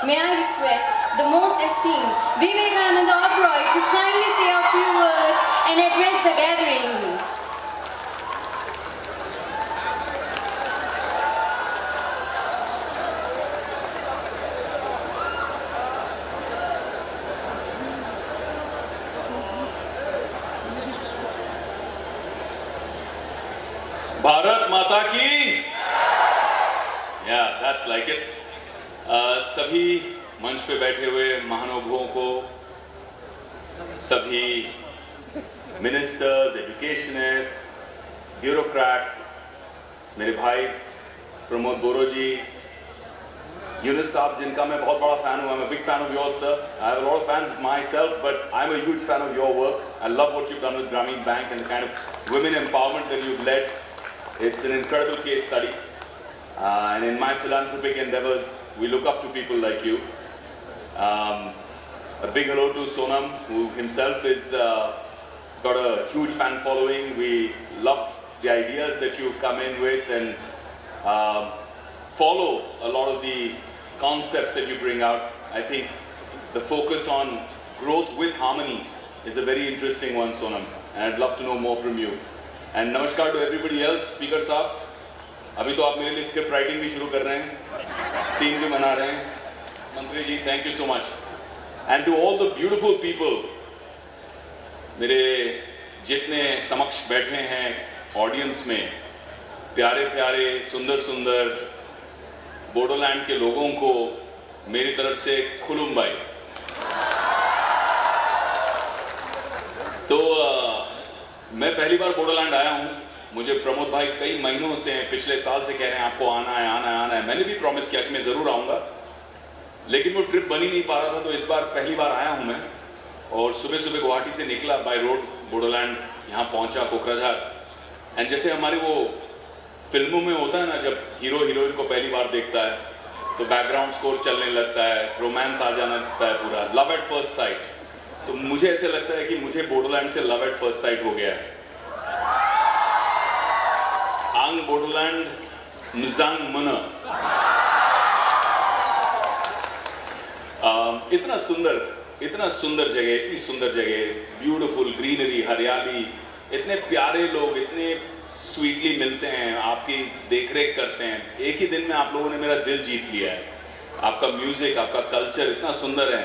may I request the most esteemed Vivekananda Oberoi to kindly say a few words and address the gathering. Bharat माता की, that's like it. सभी मंच पे बैठे हुए महानुभावों को, सभी मिनिस्टर्स, एजुकेशनिस्ट, ब्यूरोक्रेट्स, मेरे भाई प्रमोद बोरो जी, यूनुस साहब जिनका मैं बहुत बड़ा फैन हूँ. I'm a big fan of yours, sir. I have a lot of fans myself, but I'm a huge fan of your work. I love what you've done with Grameen Bank and the kind of women empowerment that you've led. It's an incredible case study, and in my philanthropic endeavors, we look up to people like you. A big hello to Sonam, who himself is got a huge fan following. We love the ideas that you come in with and follow a lot of the concepts that you bring out. I think the focus on growth with harmony is a very interesting one, Sonam, and I'd love to know more from you. And namaskar to everybody else. Speaker साहब, अभी तो आप मेरे लिए script writing भी शुरू कर रहे हैं, सीन भी बना रहे हैं. मंत्री जी, thank you so much. And to all the beautiful people, मेरे जितने समक्ष बैठे हैं ऑडियंस में, प्यारे प्यारे सुंदर सुंदर बोडोलैंड के लोगों को मेरी तरफ से खुलुमबाई. तो मैं पहली बार बोडोलैंड आया हूँ. मुझे प्रमोद भाई कई महीनों से, पिछले साल से कह रहे हैं आपको आना है आना है आना है. मैंने भी प्रॉमिस किया कि मैं ज़रूर आऊँगा, लेकिन वो ट्रिप बन ही नहीं पा रहा था. तो इस बार पहली बार आया हूँ मैं, और सुबह सुबह गुवाहाटी से निकला बाय रोड बोडोलैंड, यहाँ पहुँचा कोकराझार. एंड जैसे हमारे वो फिल्मों में होता है ना, जब हीरो हीरोइन को पहली बार देखता है तो बैकग्राउंड स्कोर चलने लगता है, रोमांस आ जाना लगता है, पूरा लव एट फर्स्ट साइट. तो मुझे ऐसे लगता है कि मुझे बोडोलैंड से लव एट फर्स्ट साइट हो गया है. आंग बोडोलैंड नुजांग मना. इतना सुंदर जगह, इतनी सुंदर जगह, ब्यूटीफुल ग्रीनरी, हरियाली, इतने प्यारे लोग, इतने स्वीटली मिलते हैं, आपकी देखरेख करते हैं. एक ही दिन में आप लोगों ने मेरा दिल जीत लिया है. आपका म्यूजिक, आपका कल्चर इतना सुंदर है,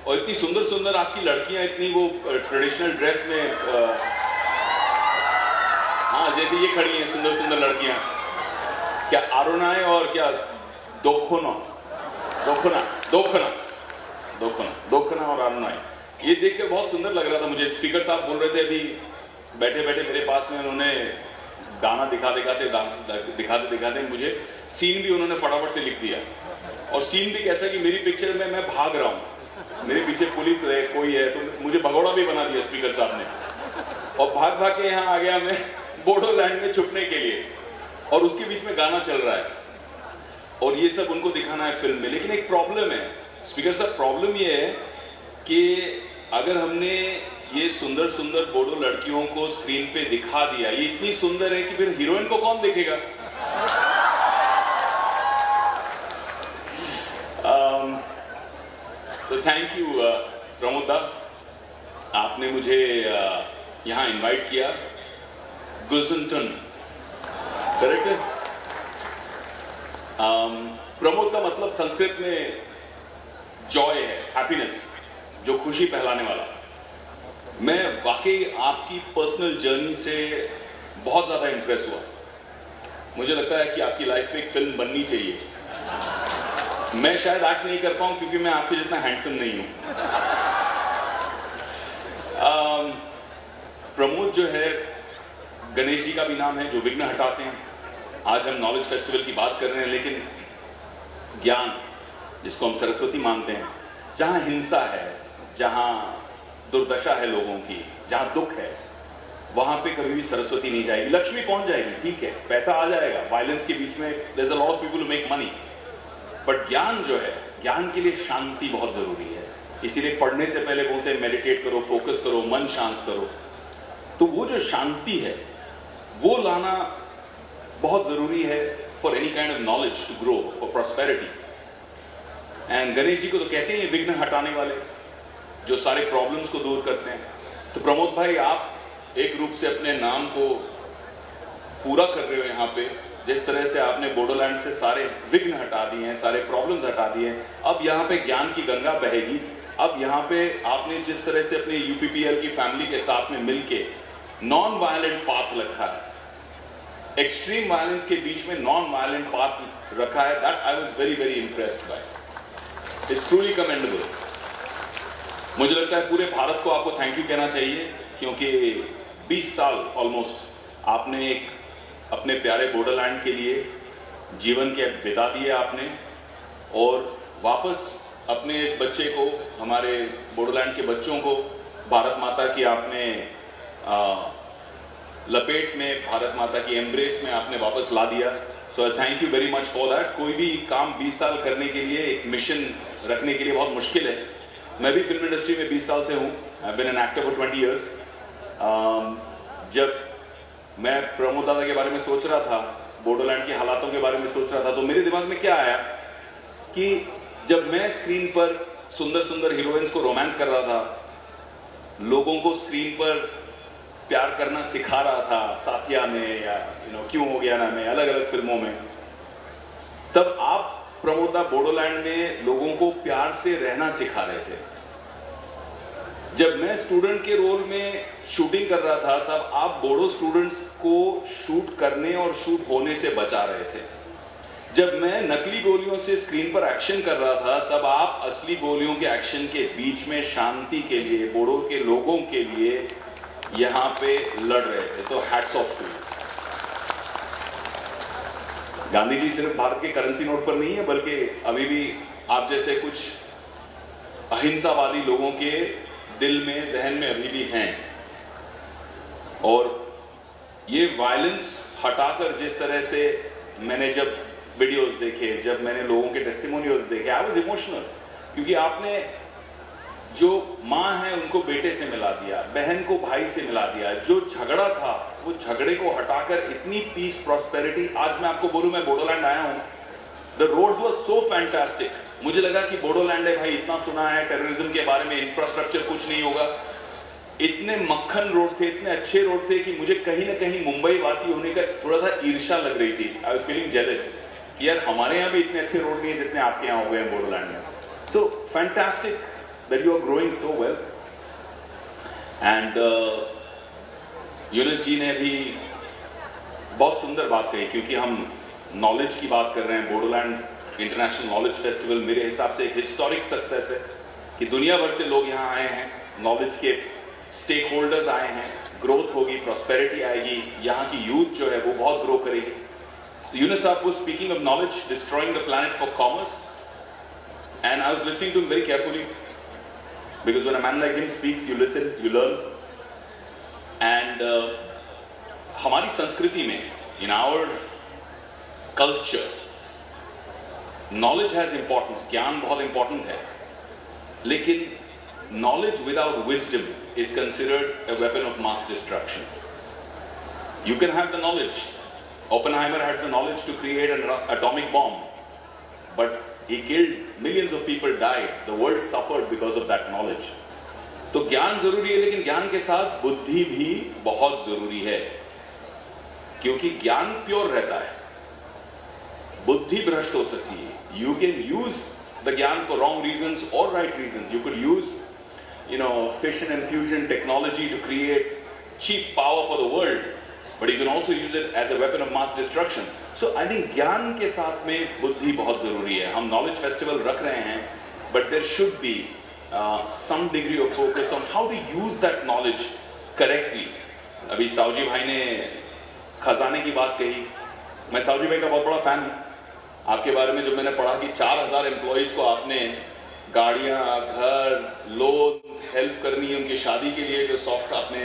और इतनी सुंदर सुंदर आपकी लड़कियां, इतनी वो ट्रेडिशनल ड्रेस में, हाँ जैसे ये खड़ी हैं सुंदर सुंदर लड़कियां. क्या आरोनाए और क्या दोखना और आरोनाए, ये देख कर बहुत सुंदर लग रहा था मुझे. स्पीकर साहब बोल रहे थे अभी बैठे बैठे मेरे पास में, उन्होंने गाना दिखाते डांस दिखाते मुझे सीन भी उन्होंने फटाफट से लिख दिया. और सीन भी कैसा कि मेरी पिक्चर में मैं भाग रहा हूँ, मेरे पीछे पुलिस है, कोई है, तो मुझे भगोड़ा भी बना दिया स्पीकर साहब ने, और भाग भाग के यहाँ आ गया मैं बोडोलैंड में छुपने के लिए. और उसके बीच में गाना चल रहा है, और ये सब उनको दिखाना है फिल्म में. लेकिन एक प्रॉब्लम है स्पीकर साहब, प्रॉब्लम ये है कि अगर हमने ये सुंदर सुंदर बोडो लड़कियों को स्क्रीन पे दिखा दिया, ये इतनी सुंदर है कि फिर हीरोइन को कौन देखेगा? तो थैंक यू प्रमोद दा, आपने मुझे यहाँ इनवाइट किया. गुजनटन, करेक्ट है? प्रमोद का मतलब संस्कृत में जॉय है, हैप्पीनेस, जो खुशी फैलाने वाला. मैं वाकई आपकी पर्सनल जर्नी से बहुत ज़्यादा इम्प्रेस हुआ. मुझे लगता है कि आपकी लाइफ में एक फिल्म बननी चाहिए. मैं शायद एक्ट नहीं कर पाऊँ क्योंकि मैं आपके जितना हैंडसम नहीं हूँ. प्रमोद जो है, गणेश जी का भी नाम है जो विघ्न हटाते हैं. आज हम नॉलेज फेस्टिवल की बात कर रहे हैं, लेकिन ज्ञान, जिसको हम सरस्वती मानते हैं, जहाँ हिंसा है, जहाँ दुर्दशा है लोगों की, जहाँ दुख है, वहाँ पे कभी भी सरस्वती नहीं जाएगी. लक्ष्मी पहुँच जाएगी, ठीक है, पैसा आ जाएगा, वायलेंस के बीच में there is a lot of people who make money, but ज्ञान जो है, ज्ञान के लिए शांति बहुत ज़रूरी है. इसीलिए पढ़ने से पहले बोलते हैं मेडिटेट करो, फोकस करो, मन शांत करो. तो वो जो शांति है वो लाना बहुत ज़रूरी है for any kind of knowledge to grow, for prosperity. And Ganesh ji को तो कहते हैं विघ्न हटाने वाले, जो सारे प्रॉब्लम्स को दूर करते हैं। तो प्रमोद भाई, आप एक रूप से अपने नाम को पूरा कर रहे हो यहाँ पे। जिस तरह से आपने बोडोलैंड से सारे विघ्न हटा दिए हैं, सारे प्रॉब्लम्स हटा दिए हैं, अब यहाँ पे ज्ञान की गंगा बहेगी। अब यहाँ पे आपने जिस तरह से अपने यूपीपीएल की फैमिली के साथ में मिलके नॉन वायलेंट पाथ रखा है, एक्सट्रीम वायलेंस के बीच में नॉन वायलेंट पाथ रखा है, that I was very very impressed by. It's truly commendable. मुझे लगता है पूरे भारत को आपको थैंक यू कहना चाहिए, क्योंकि 20 साल ऑलमोस्ट आपने एक अपने प्यारे बोडोलैंड के लिए जीवन के बिता दिए आपने, और वापस अपने इस बच्चे को, हमारे बोडोलैंड के बच्चों को भारत माता की आपने लपेट में, भारत माता की एम्ब्रेस में आपने वापस ला दिया। So thank you very much for that. कोई भी काम 20 साल करने के लिए, एक मिशन रखने के लिए बहुत मुश्किल है। मैं भी फिल्म इंडस्ट्री में 20 साल से हूँ, I have been an actor for 20 years। जब मैं प्रमोद दादा के बारे में सोच रहा था, बोडोलैंड के हालातों के बारे में सोच रहा था, तो मेरे दिमाग में क्या आया कि जब मैं स्क्रीन पर सुंदर सुंदर हीरोइंस को रोमांस कर रहा था, लोगों को स्क्रीन पर प्यार करना सिखा रहा था, साथिया में या क्यों हो गया ना में, अलग अलग फिल्मों में, तब आप प्रमोद दा बोडोलैंड में लोगों को प्यार से रहना सिखा रहे थे। जब मैं स्टूडेंट के रोल में शूटिंग कर रहा था, तब आप बोडो स्टूडेंट्स को शूट करने और शूट होने से बचा रहे थे। जब मैं नकली गोलियों से स्क्रीन पर एक्शन कर रहा था, तब आप असली गोलियों के एक्शन के बीच में शांति के लिए, बोडो के लोगों के लिए यहाँ पे लड़ रहे थे। तो hats off to. Gandhi ji सिर्फ भारत के करेंसी नोट पर नहीं है, बल्कि अभी भी आप जैसे कुछ अहिंसावादी लोगों के दिल में, जहन में अभी भी हैं। और ये वायलेंस हटाकर जिस तरह से मैंने जब वीडियोस देखे, जब मैंने लोगों के टेस्टिमोनियल्स देखे, आई वाज इमोशनल, क्योंकि आपने जो माँ है उनको बेटे से मिला दिया, बहन को भाई से मिला दिया। जो झगड़ा था वो झगड़े को हटाकर इतनी पीस, प्रॉस्पेरिटी। आज मैं आपको बोलूं, मैं बोडोलैंड आया हूं, the roads were so fantastic. मुझे लगा कि बोडोलैंड है भाई, इतना सुना है टेररिज्म के बारे में, इंफ्रास्ट्रक्चर कुछ नहीं होगा। इतने मक्खन रोड थे, इतने अच्छे रोड थे कि मुझे कहीं ना कहीं मुंबई वासी होने का थोड़ा सा ईर्ष्या लग रही थी। आई वाज फीलिंग जेलस कि यार हमारे यहाँ भी इतने अच्छे रोड नहीं है जितने आपके यहाँ हो गए हैं बोडोलैंड में। So fantastic that you are growing so well। and Yunus ji ने भी बहुत सुंदर बात कही, क्योंकि हम नॉलेज की बात कर रहे हैं। बोडोलैंड इंटरनेशनल नॉलेज फेस्टिवल मेरे हिसाब से एक हिस्टोरिक सक्सेस है कि दुनिया भर से लोग यहाँ आए हैं, नॉलेज के स्टेक होल्डर्स आए हैं, ग्रोथ होगी, प्रॉस्पेरिटी आएगी, यहाँ की यूथ जो है वो बहुत ग्रो करेगी। यूनुस साहब was speaking of knowledge destroying the planet for commerce, and I was listening to him very carefully, because when a man like him speaks, you listen, you learn। and हमारी संस्कृति में, in our culture, knowledge has importance, ज्ञान बहुत important है, लेकिन knowledge without wisdom is considered a weapon of mass destruction। You can have the knowledge, Oppenheimer had the knowledge to create an atomic bomb, but he killed, millions of people died, the world suffered because of that knowledge। तो ज्ञान जरूरी है, लेकिन ज्ञान के साथ बुद्धि भी बहुत जरूरी है, क्योंकि ज्ञान प्योर रहता है, बुद्धि भ्रष्ट हो सकती है। You can use the ज्ञान for wrong reasons or right reasons। You could use, fission and fusion technology to create cheap power for the world, but you can also use it as a weapon of mass destruction। So I think ज्ञान के साथ में बुद्धि बहुत जरूरी है। हम knowledge festival रख रहे हैं, but there should be some degree of focus on how to use that knowledge correctly। अभी सावजी भाई ने खजाने की बात कही, मैं सावजी भाई का बहुत बड़ा फैन हूँ। आपके बारे में जब मैंने पढ़ा कि 4000 एम्प्लॉयज को आपने गाड़ियाँ, घर, लोन्स, हेल्प करनी है उनकी शादी के लिए, जो सॉफ्ट आपने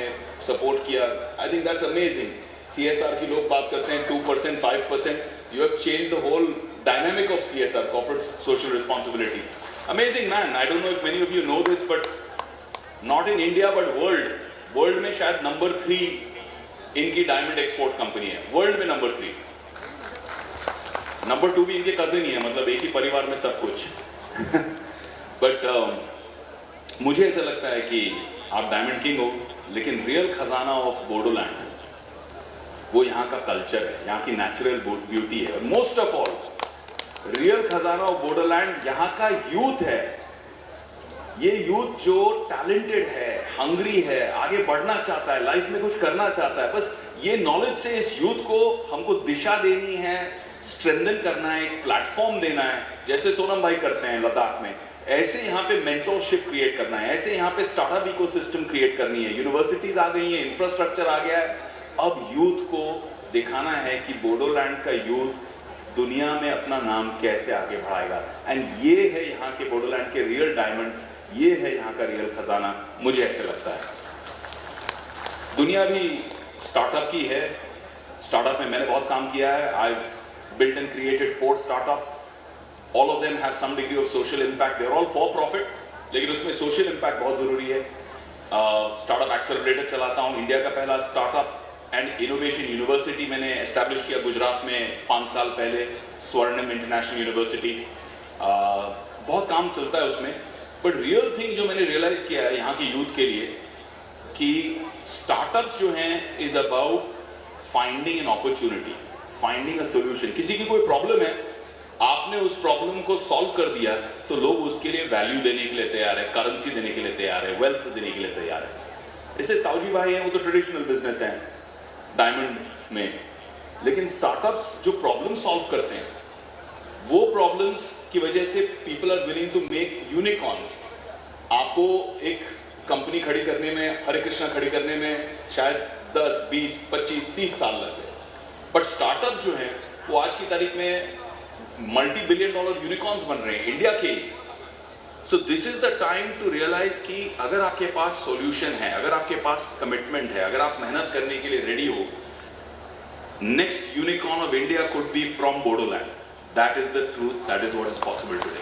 सपोर्ट किया, I think that's amazing. CSR की लोग बात करते हैं 2%, 5%, you have changed the whole dynamic of CSR, corporate social responsibility। Amazing man। I don't know if many of you know this, but not in India but world में शायद number 3 इनकी diamond export company है, world में number 3। Number 2 भी इनके cousin ही है, मतलब एक ही परिवार में सब कुछ। बट मुझे ऐसा लगता है कि आप डायमंड किंग हो, लेकिन रियल खजाना ऑफ बोडोलैंड वो यहाँ का कल्चर है, यहाँ की नेचुरल ब्यूटी है। मोस्ट ऑफ ऑल रियल खजाना ऑफ बोडोलैंड यहाँ का यूथ है। ये यूथ जो टैलेंटेड है, हंग्री है, आगे बढ़ना चाहता है, लाइफ में कुछ करना चाहता है, बस ये नॉलेज से इस यूथ को हमको दिशा देनी है, स्ट्रेंथन करना है, एक प्लेटफॉर्म देना है, जैसे सोनम भाई करते हैं लद्दाख में। ऐसे यहाँ पे मेंटरशिप क्रिएट करना है, ऐसे यहाँ पे स्टार्टअप इकोसिस्टम क्रिएट करनी है। यूनिवर्सिटीज आ गई हैं, इंफ्रास्ट्रक्चर आ गया है। अब यूथ को दिखाना है कि बोडोलैंड का यूथ दुनिया में अपना नाम कैसे आगे बढ़ाएगा। एंड ये है यहाँ के बोडोलैंड के रियल डायमंड्स, ये है यहाँ का रियल खजाना, मुझे ऐसे लगता है। दुनिया भी स्टार्टअप की है। स्टार्टअप में मैंने बहुत काम किया है। आई built and created 4 startups. All of them have some degree of social impact. They're all for profit, लेकिन उसमें social impact बहुत ज़रूरी है। स्टार्टअप एक्सेलरेटर चलाता हूँ। इंडिया का पहला स्टार्टअप एंड इनोवेशन यूनिवर्सिटी मैंने एस्टैब्लिश किया गुजरात में 5 साल पहले, स्वर्णिम इंटरनेशनल यूनिवर्सिटी। बहुत काम चलता है उसमें। बट रियल थिंग जो मैंने रियलाइज़ किया है यहाँ के यूथ के लिए कि स्टार्टअप्स जो हैं is about finding an opportunity, finding a solution. किसी की कोई प्रॉब्लम है, आपने उस प्रॉब्लम को सॉल्व कर दिया तो लोग उसके लिए वैल्यू देने के लिए तैयार है, करेंसी देने के लिए तैयार है, वेल्थ देने के लिए तैयार है। इससे साउजी भाई हैं, वो तो ट्रेडिशनल बिजनेस हैं डायमंड में, लेकिन स्टार्टअप्स जो प्रॉब्लम सॉल्व करते हैं वो प्रॉब्लम्स की वजह से people are willing to make unicorns. आपको एक कंपनी खड़ी करने में, हरे कृष्णा खड़ी करने में शायद 10, 20, 25, 30 साल लग गए, बट स्टार्टअप्स जो हैं वो आज की तारीख में मल्टी बिलियन डॉलर यूनिकॉर्न्स बन रहे हैं इंडिया के। So this is the time to realise कि अगर आपके पास सॉल्यूशन है, अगर आपके पास कमिटमेंट है, अगर आप मेहनत करने के लिए रेडी हो, next unicorn of India could be from Bodoland. That is the truth, that is what is possible today.